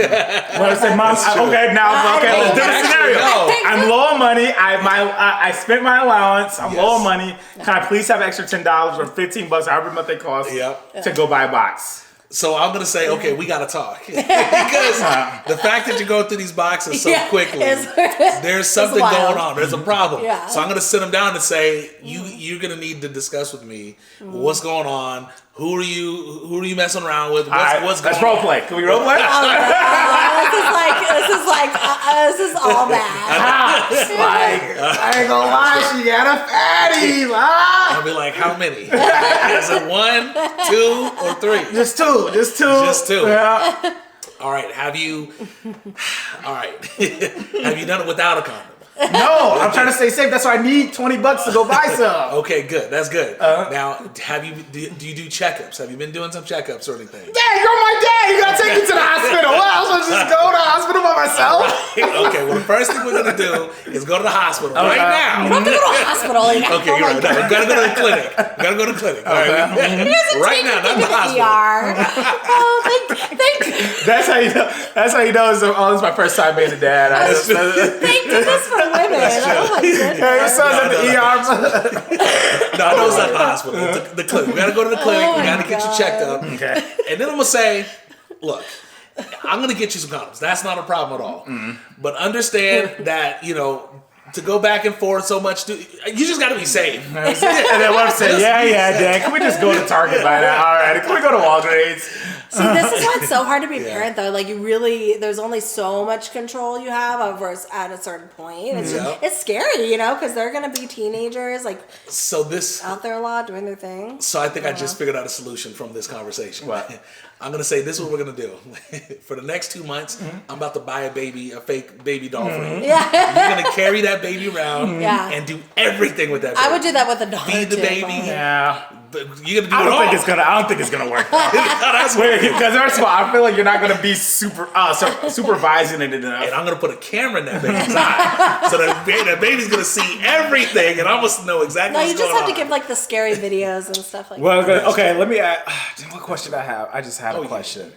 When I say, Mom, different scenario. No. I'm low on money. I spent my allowance. I'm low on money. Can I please have extra $10 or $15, however much they cost, to go buy a box? So I'm gonna say, okay, we gotta talk because the fact that you go through these boxes so quickly, there's something going on. There's a problem. Yeah. So I'm gonna sit them down and say, you're gonna need to discuss with me what's going on. Who are you messing around with? What's going Let's on? role play. Can we role play? This is all bad. I ain't gonna lie, she got a fatty. I'll be like, how many? Is it 1, 2, or 3? Just two. Just two. Yeah. All right. Have you done it without a condom? No, I'm trying to stay safe. That's why I need $20 to go buy some. Okay, good. That's good. Now, do you do checkups? Have you been doing some checkups or anything? Dad, you're my dad. You gotta take me to the hospital. What else? I'll just go to the hospital by myself. Okay, well, the first thing we're gonna do is go to the hospital right now. You don't have to go to a hospital. Like, Okay, you're right. No, we gotta go to the clinic. We gotta go to the clinic. All right. Right now, not the hospital. Oh, thank That's how you know. That's how you know. This is my first time being a dad. Thank goodness for women. Oh my goodness. Yeah, your son's at the ER. No, I know it's not the hospital. The clinic. We gotta go to the clinic. Oh We my gotta get you checked up. Okay. And then I'm gonna say, look, I'm gonna get you some condoms. That's not a problem at all. But understand that, to go back and forth so much, you just gotta be safe. And then one said, yeah, Dad, can we just go to Target by now? All right, can we go to Walgreens? See, this is why it's so hard to be a parent, though. Like, there's only so much control you have over us at a certain point. It's scary, because they're going to be teenagers, like, out there a lot doing their thing. So I think I just figured out a solution from this conversation. What? I'm going to say, this is what we're going to do. For the next 2 months, I'm about to buy a fake baby doll for you. Yeah. You're going to carry that baby around and do everything with that baby. I would do that with a daughter, Feed the baby. Probably. Yeah. You're going to do I it all. don't think it's gonna work. That's weird. Because first of all, I feel like you're not gonna be supervising it enough. And I'm gonna put a camera in that baby's eye, so that baby's gonna see everything, and I must know exactly. No, what's you just going have on. to give like the scary videos and stuff like that. Well, okay. Let me ask. What question I have? I just had a question.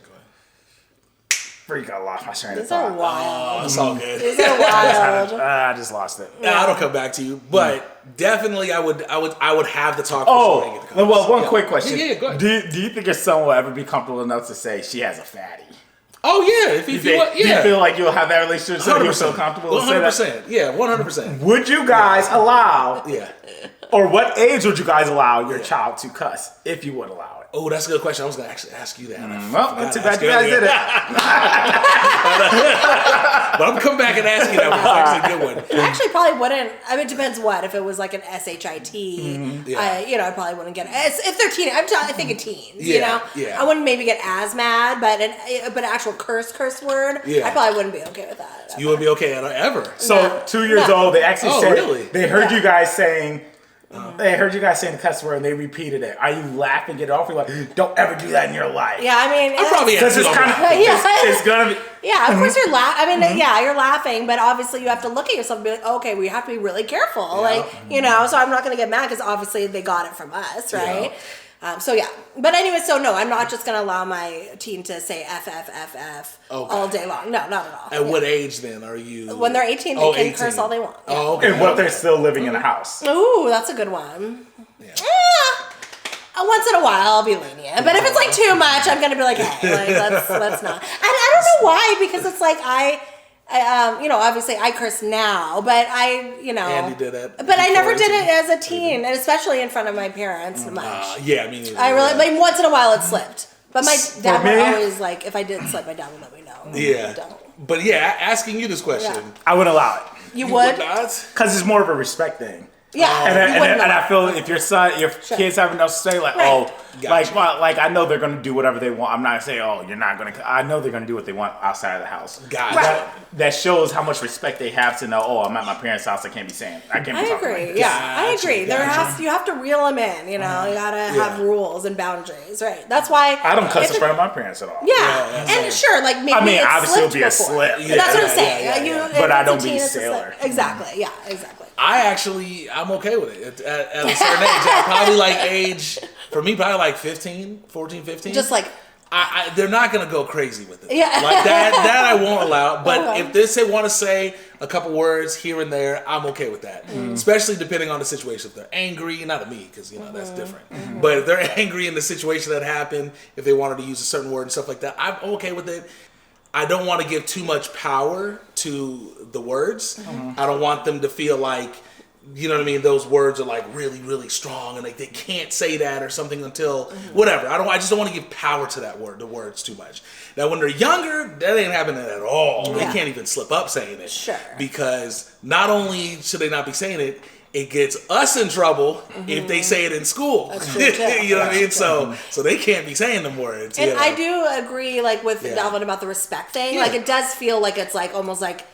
Freak! I lost my train of These are thought. wild. It's all good. These are wild. I just lost it. Nah, I don't come back to you, but definitely I would have the talk. Well, one quick question. Yeah, go ahead. Do you think your son will ever be comfortable enough to say she has a fatty? Oh yeah, if you Do you feel like you'll have that relationship so you'll feel comfortable? 100%. Yeah, 100%. Would you guys allow? Yeah. Or what age would you guys allow your child to cuss if you would allow it? Oh, that's a good question. I was gonna actually ask you that. Well, not too bad you guys did it. But I'm coming back and ask you that one. It's actually a good one. I actually probably wouldn't. I mean, it depends what. If it was like an SHIT, I probably wouldn't get it. If they're teen, I'm thinking teens. Yeah. I wouldn't maybe get as mad, but an actual curse word, I probably wouldn't be okay with that. You wouldn't be okay ever. So 2 years old, they actually said really? They heard you guys saying. They heard you guys saying the cuss word and they repeated it. Are you laughing it off? You're like, don't ever do that in your life. Yeah, I mean, I'm probably Because it's kind of, it's gonna be. Yeah, of course you're laughing. I mean, you're laughing, but obviously you have to look at yourself and be like, okay, we have to be really careful. So I'm not going to get mad because obviously they got it from us, right? Yeah. But anyway, so no, I'm not just going to allow my teen to say FFFF all day long. No, not at all. At what age then are you? When they're 18, they can curse all they want. Yeah. Oh, okay. And what they're still living in the house. Ooh, that's a good one. Once in a while, I'll be lenient. But if it's like too much, I'm gonna be like, hey, like that's not. And I don't know why, because it's like I obviously I curse now, but Andy did it. But I never did it as a teen, and especially in front of my parents much. Yeah, I mean, I really like once in a while it slipped. But my dad would always like if I did slip, my dad would let me know. Yeah. But asking you this question, I would allow it. You would? not? Because it's more of a respect thing. Yeah, and I feel if your kids have enough to say, like, like I know they're gonna do whatever they want. I'm not saying, you're not gonna. I know they're gonna do what they want outside of the house. That shows how much respect they have to know. I'm at my parents' house. I can't be saying. I can't be talking agree. like this. I agree. You have to reel them in. You gotta have rules and boundaries, right? That's why I don't cuss in front of my parents at all. And sure, like maybe obviously it'll be a before. slip. That's what I'm saying. But I don't be sailor. Exactly. Yeah. Exactly. I'm okay with it at a certain age. Probably like age, for me, probably like 14, 15. Just like, they're not going to go crazy with it. Yeah. Like that I won't allow. But if they want to say a couple words here and there, I'm okay with that. Especially depending on the situation. If they're angry, not at me, because, that's different. But if they're angry in the situation that happened, if they wanted to use a certain word and stuff like that, I'm okay with it. I don't want to give too much power to the words. I don't want them to feel like, those words are like really, really strong and like they can't say that or something until whatever. I just don't want to give power to the words too much. Now when they're younger, that ain't happening at all. They can't even slip up saying it. Sure. Because not only should they not be saying it, it gets us in trouble if they say it in school. That's true too. You know what I mean? So they can't be saying them words. And I do agree, like with Dalvin about the respect thing. Like it does feel like it's like almost like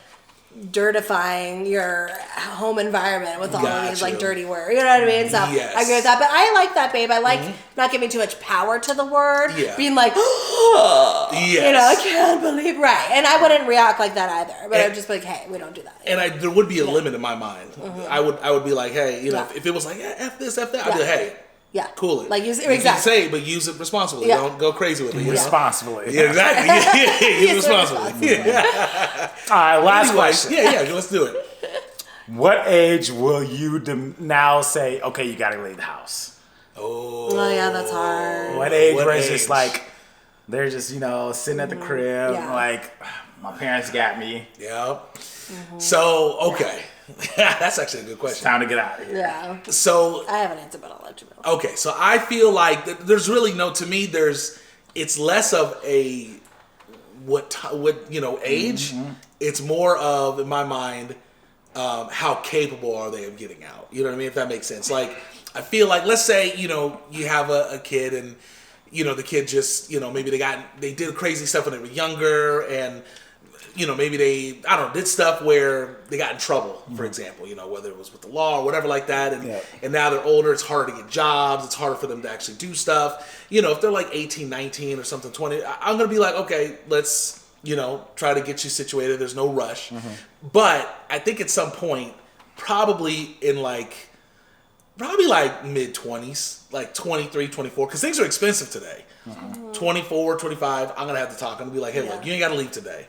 dirtifying your home environment with all of these like Gotcha. dirty words. You know what I mean? So Yes. I agree with that. But I like that, babe. I like not giving too much power to the word. Yeah. Being like, Yes. you know, I can't believe right. And I wouldn't react like that either. But I'd just be like, hey, we don't do that. And there would be a limit in my mind. I would be like, hey, you know, Yeah. if it was like, yeah, F this, F that, I'd be like, hey, Yeah. cool it. Like, use it, You can exactly. say it, but use it responsibly. Yeah. Don't go crazy with it. You know? Responsibly. Yeah, exactly. Use it Use it responsibly. Yeah. All right, last Anyway, question. yeah, let's do it. What age will you now say, okay, you gotta leave the house? Oh, yeah, that's hard. What age What where it's age? just like, they're just, you know, sitting at the crib, Yeah. like, my parents got me. Yeah. So, okay. That's actually a good It's question. time to get out of here. Yeah. So, I have an answer, but I'll let you know. okay, so I feel like there's really to me, it's less of a what age. It's more of, in my mind, how capable are they of getting out? You know what I mean? If that makes sense. Like, I feel like, let's say, you know, you have a kid and, you know, the kid just, you know, maybe they did crazy stuff when they were younger and, you know, maybe they, I don't know, did stuff where they got in trouble, for example, you know, whether it was with the law or whatever like that. And now they're older, it's harder to get jobs. It's harder for them to actually do stuff. You know, if they're like 18, 19 or something, 20, I'm going to be like, okay, let's, you know, try to get you situated. There's no rush. But I think at some point, probably mid 20s, like 23, 24, because things are expensive today. 24, 25, I'm going to have to talk. I'm going to be like, hey, look, you ain't got to leave today,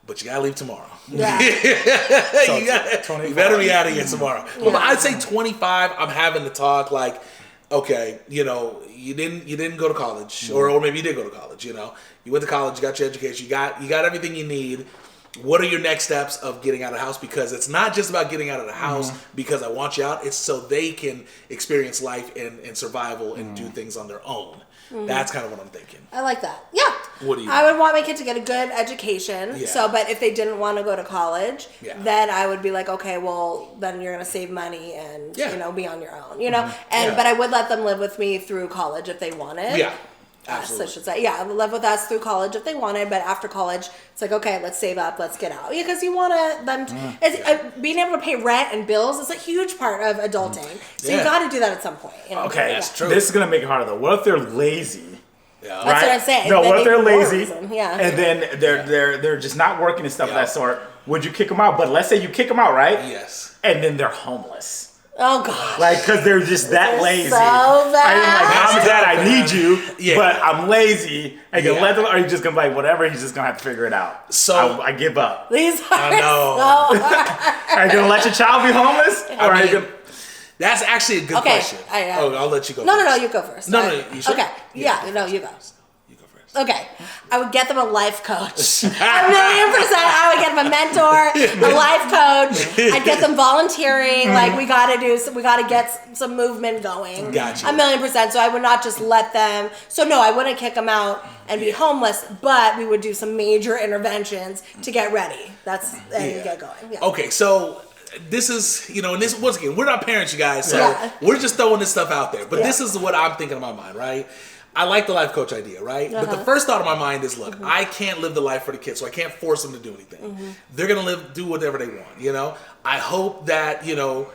but you got to leave tomorrow. Yeah. You better be out of here tomorrow. But I'd say 25, I'm having to talk like, okay, you know, you didn't go to college, or maybe you did go to college, you know. You went to college, you got your education, you got everything you need. What are your next steps of getting out of the house? Because it's not just about getting out of the house because I want you out. It's so they can experience life and survival and do things on their own. That's kind of what I'm thinking. I like that. Yeah. What do you I would want my kid to get a good education. Yeah. So, but if they didn't want to go to college, Yeah. then I would be like, okay, well, then you're going to save money and, Yeah. you know, be on your own, you know? And, Yeah. but I would let them live with me through college if they wanted. Yeah. So Absolutely. I should say, yeah, live with us through college if they wanted, but after college, it's like, okay, let's save up, let's get out. Yeah, because you want them being able to pay rent and bills is a huge part of adulting. So you Yeah. got to do that at some point. You know? Okay, That's true. this is gonna make it harder though. What if they're lazy? Yeah. That's what I'm saying. No, Then what if they they're need more lazy? reason. Yeah. And then they're just not working and stuff of Yeah. that sort. Would you kick them out? But let's say you kick them out, right? Yes. And then they're homeless. Oh, gosh. Like, because they're just that lazy. so bad. I'm like, Mom and Dad, I That's need you, Yeah. but I'm lazy. I can Yeah. let them, or you just gonna be like, whatever, he's just gonna have to figure it out. So- I give up. These are I know. so hard. Are you gonna let your child be homeless? Or are you mean, gonna, That's actually a good Okay, question. I- I'll let you go. No, first. you go first. No, you should. Okay, yeah, no, you go. You go first. Okay, I would get them a life coach. 1,000,000%, I would get them a mentor, a life coach. I'd get them volunteering. Like we gotta get some movement going. Gotcha. 1,000,000%. So I would not just let them. So no, I wouldn't kick them out and be homeless. But we would do some major interventions to get ready. And get going. Yeah. Okay, so this is, you know, and this, once again, we're not parents, you guys, so Yeah. we're just throwing this stuff out there. But Yeah. this is what I'm thinking in my mind, right? I like the life coach idea, right? But the Uh-huh. first thought of my mind is, look, I can't live the life for the kids, so I can't force them to do anything. They're gonna do whatever they want, you know? I hope that, you know,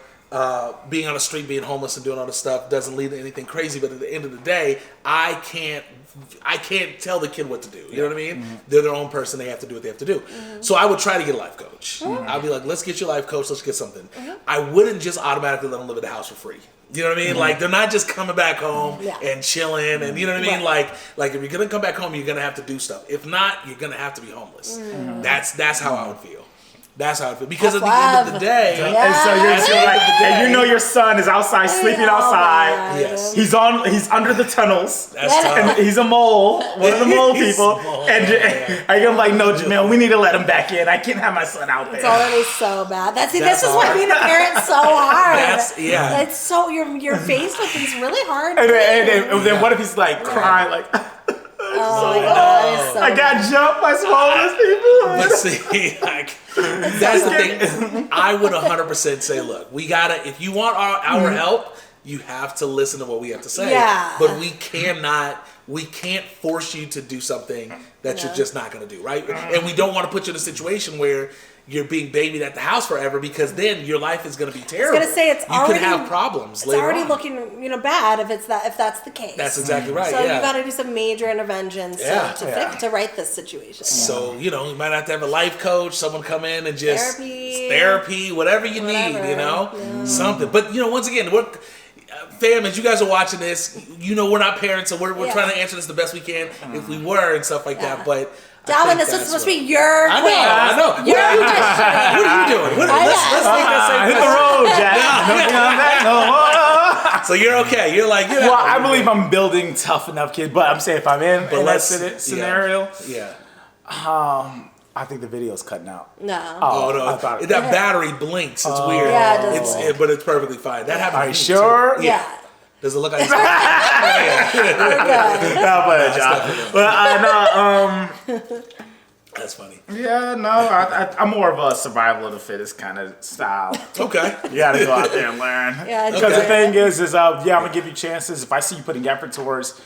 being on the street, being homeless and doing all this stuff doesn't lead to anything crazy, but at the end of the day, I can't tell the kid what to do. You know what I mean? They're their own person. They have to do what they have to do. So I would try to get a life coach. I'd be like, let's get your life coach. Let's get something. I wouldn't just automatically let them live at the house for free. You know what I mean? Like, they're not just coming back home and chilling. And you know what I mean? Right. Like if you're going to come back home, you're going to have to do stuff. If not, you're going to have to be homeless. That's how I would feel. That's how I feel. Because at the end of the day, and so you're At the like, end of the and you day- know your son is outside sleeping outside. Yes. He's under the tunnels. That's Yeah. tough. And he's a mole, one of the mole He's people. small, And yeah. are you gonna be like, no, Jamil, we need to let him back in. I can't have my son out It's there. already so bad. That's This is why hard. being a parent's so hard. Yeah. It's so you're faced with these really hard. And then what if he's like crying, like, Oh my god, it's so I got jumped by some homeless people? But see, like, that's the thing. I would 100% say, look, we gotta, if you want our help, you have to listen to what we have to say. Yeah. But we can't force you to do something that you're just not gonna do, right? And we don't want to put you in a situation where, you're being babied at the house forever, because then your life is going to be terrible. I was gonna say you could have problems. It's later already on. looking bad if that's the case. That's exactly right. So yeah. you got to do some major interventions to right this situation. So you might have to have a life coach, someone come in and just therapy, whatever you need, something. But once again, fam, as you guys are watching this, we're not parents, so we're trying to answer this the best we can if we were and stuff like that. But Dalvin, this was supposed to be your quiz. I know. Your what are you doing? Let's make that hit the road, Jack. No back, So you're okay. You're like, well, I believe I'm building tough enough kids, but I'm saying if I'm in that scenario, I think the video's cutting out. No. Oh no! That battery blinks. It's weird. Yeah, it does. But it's perfectly fine. That happened. Are you sure? Too. Yeah. Does it look like? That's funny. Yeah, no, I'm more of a survival of the fittest kind of style. Okay. You gotta go out there and learn. Yeah, because the thing is I'm gonna give you chances. If I see you putting effort towards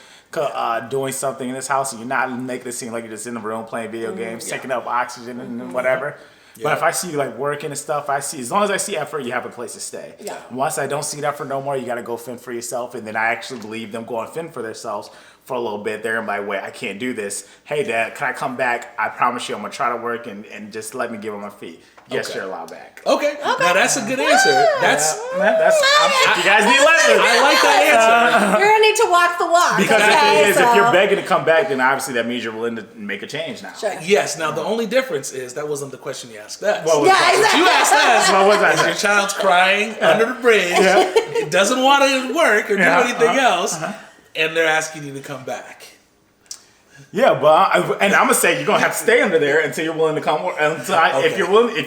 doing something in this house and you're not making it seem like you're just in the room playing video games, taking up oxygen and whatever. Yeah. But if I see you like working and stuff, as long as I see effort, you have a place to stay. Yeah. Once I don't see that effort no more, you got to go fend for yourself. And then I actually believe them going fend for themselves for a little bit. They're like, wait, I can't do this. Hey, Dad, can I come back? I promise you I'm going to try to work and just let me give them my feet. Yes, you're allowed back. Okay. Now that's a good answer. That's you guys need lessons. I like that answer. You're gonna need to walk the walk. Because the thing is, if you're begging to come back, then obviously that means you're willing to make a change now. Sure. Yes. Now the only difference is that wasn't the question you asked us. What was exactly. You asked us. What was that? Your child's crying under the bridge. It doesn't want to work or do anything else, and they're asking you to come back. Yeah, but and I'm gonna say you're gonna have to stay under there until you're willing to come. If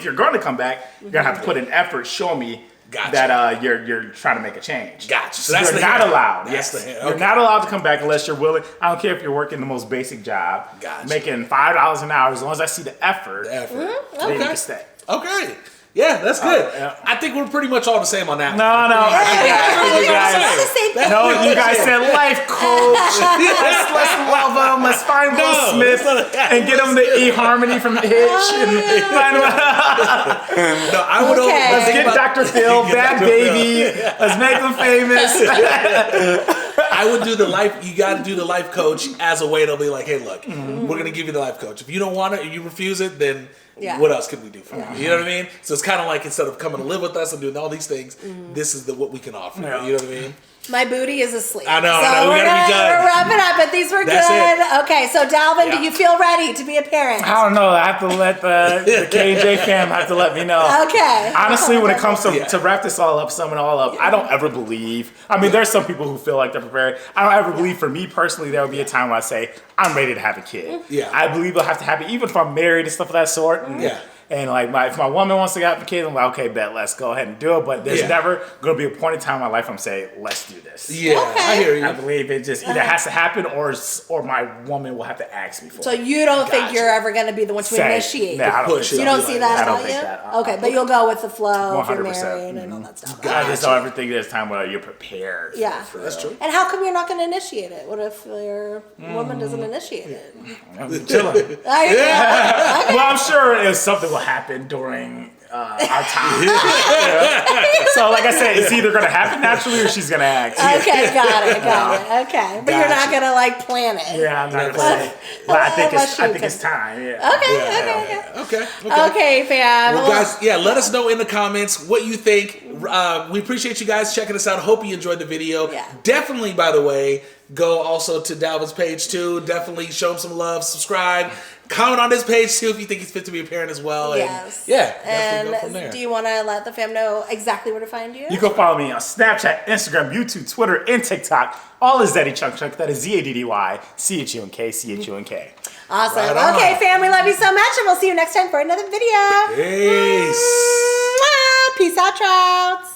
you're going to come back, you're gonna have to put in effort. Show me that you're trying to make a change. Gotcha. So you're not allowed. Yes, you're not allowed to come back unless you're willing. I don't care if you're working the most basic job, making $5 an hour. As long as I see the effort, then you can stay. Okay. Yeah, that's good. I think we're pretty much all the same on that. No. You guys said life coach. Let's love them. Let's find Will Smith and get him the eHarmony from Hitch. Let's get Dr. Phil, Bad Baby. Let's make them famous. I would do the life. You got to do the life coach as a way to be like, hey, look, we're gonna give you the life coach. If you don't want it, or you refuse it, then. Yeah. What else can we do for you? You know what I mean? So it's kind of like instead of coming to live with us and doing all these things, this is what we can offer. You know what I mean? My booty is asleep. I know. So we gotta be done. We're wrapping up, but these were good. Okay, so Dalvin, do you feel ready to be a parent? I don't know. I have to let the KJ fam have to let me know. Okay. Honestly, when it comes to wrap this all up, sum it all up, I don't ever believe. I mean, there's some people who feel like they're prepared. I don't ever believe. For me personally, there will be a time when I say I'm ready to have a kid. Yeah. I believe it'll have to happen, even if I'm married and stuff of that sort. And like if my woman wants to have a kid, I'm like, okay, bet, let's go ahead and do it. But there's never going to be a point in time in my life I'm saying, let's do this. Yeah, I hear you. I believe it just either has to happen or my woman will have to ask me for it. So you don't think you're ever going to be the one to initiate? No, I don't think you don't see that about you? That. Okay, but you'll go with the flow 100%. if you're married and all that stuff. I just don't ever think there's time where you're prepared. Yeah. That's true. And how come you're not going to initiate it? What if your woman doesn't initiate it? I'm chilling. Well, I'm sure something will happen during our time. So, like I said, it's either going to happen naturally or she's going to act. Okay, got it. Okay, but you're not going to like plan it. Yeah, I'm not going to plan it. But I think it's time. Yeah. Okay, fam. Well, guys, let us know in the comments what you think. We appreciate you guys checking us out. Hope you enjoyed the video. Definitely, by the way, go also to Dalvin's page too. Definitely show him some love. Subscribe. Comment on this page too if you think he's fit to be a parent as well. Yes. And go from there. Do you want to let the fam know exactly where to find you? You can follow me on Snapchat, Instagram, YouTube, Twitter, and TikTok. All is ZADDYCHUNKCHUNK. That is ZADDYCHUNK. Awesome. Right okay, fam, we love you so much, and we'll see you next time for another video. Peace. Peace out, trouts.